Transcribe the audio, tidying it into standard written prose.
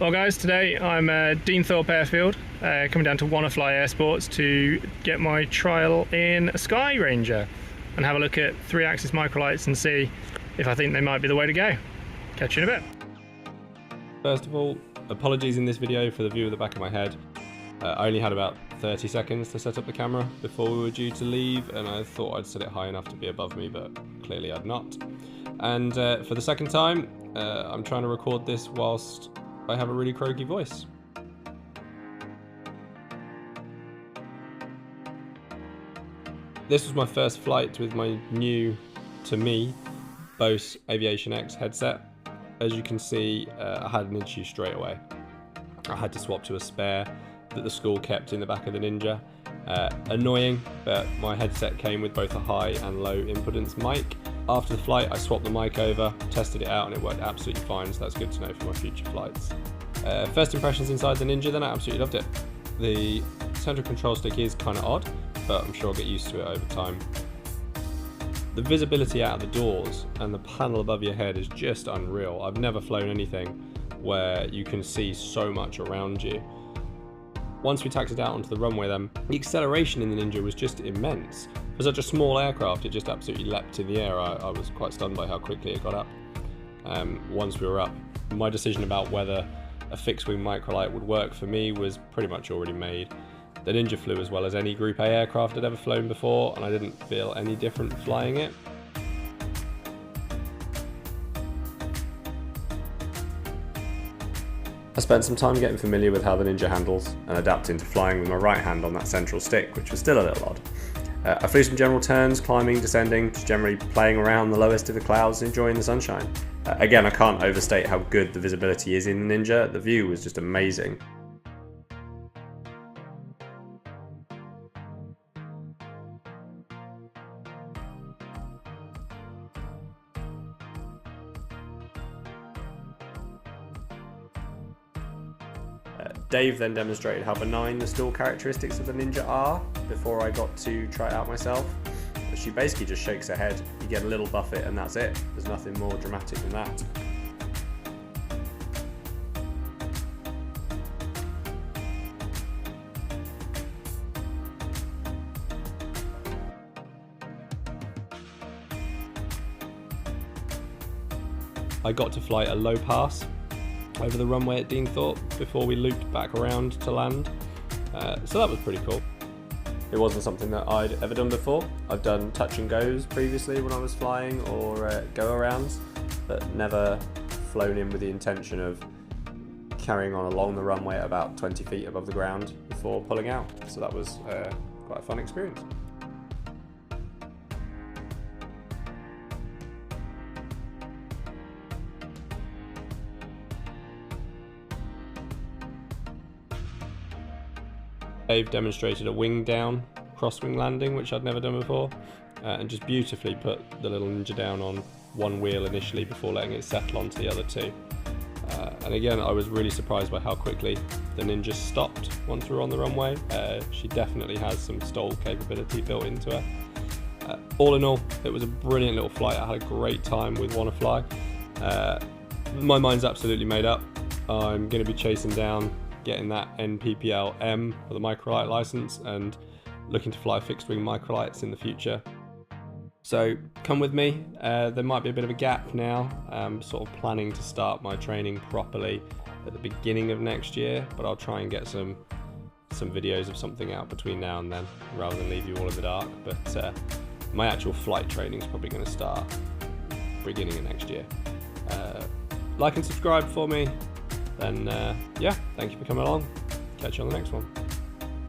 Well guys, today I'm at Deenethorpe Airfield, coming down to Wanafly Airsports to get my trial in a Skyranger and have a look at 3-axis microlights and see if I think they might be the way to go. Catch you in a bit. First of all, apologies in this video for the view of the back of my head. I only had about 30 seconds to set up the camera before we were due to leave, and I thought I'd set it high enough to be above me, but clearly I'd not. And for the second time, I'm trying to record this whilst I have a really croaky voice. This was my first flight with my new, to me, Bose Aviation X headset. As you can see, I had an issue straight away. I had to swap to a spare that the school kept in the back of the Nynja. Annoying, but my headset came with both a high and low impedance mic. After the flight, I swapped the mic over, tested it out, and it worked absolutely fine, so that's good to know for my future flights. First impressions inside the Nynja, then I absolutely loved it. The central control stick is kind of odd, but I'm sure I'll get used to it over time. The visibility out of the doors and the panel above your head is just unreal. I've never flown anything where you can see so much around you. Once we taxied out onto the runway then, the acceleration in the Nynja was just immense. For such a small aircraft, it just absolutely leapt in the air. I was quite stunned by how quickly it got up. Once we were up, my decision about whether a fixed wing microlight would work for me was pretty much already made. The Nynja flew as well as any Group A aircraft I'd ever flown before, and I didn't feel any different flying it. I spent some time getting familiar with how the Nynja handles and adapting to flying with my right hand on that central stick, which was still a little odd. I flew some general turns, climbing, descending, just generally playing around the lowest of the clouds, enjoying the sunshine. Again, I can't overstate how good the visibility is in the Nynja. The view was just amazing. Dave then demonstrated how benign the stall characteristics of the Nynja are before I got to try it out myself. She basically just shakes her head, you get a little buffet and that's it. There's nothing more dramatic than that. I got to fly a low pass over the runway at Deenethorpe before we looped back around to land, so that was pretty cool. It wasn't something that I'd ever done before. I've done touch and goes previously when I was flying, or go-arounds, but never flown in with the intention of carrying on along the runway at about 20 feet above the ground before pulling out, so that was quite a fun experience. Dave demonstrated a wing down cross-wing landing, which I'd never done before, and just beautifully put the little Nynja down on one wheel initially before letting it settle onto the other two. And again, I was really surprised by how quickly the Nynja stopped once we were on the runway. She definitely has some stall capability built into her. All in all, it was a brilliant little flight. I had a great time with Wanafly. My mind's absolutely made up. I'm going to be chasing down getting that NPPL M for the microlight license and looking to fly fixed wing microlights in the future. So come with me. There might be a bit of a gap now. I'm sort of planning to start my training properly at the beginning of next year, but I'll try and get some videos of something out between now and then rather than leave you all in the dark. But my actual flight training is probably going to start beginning of next year. Like and subscribe for me. Then yeah, thank you for coming along. Catch you on the next one.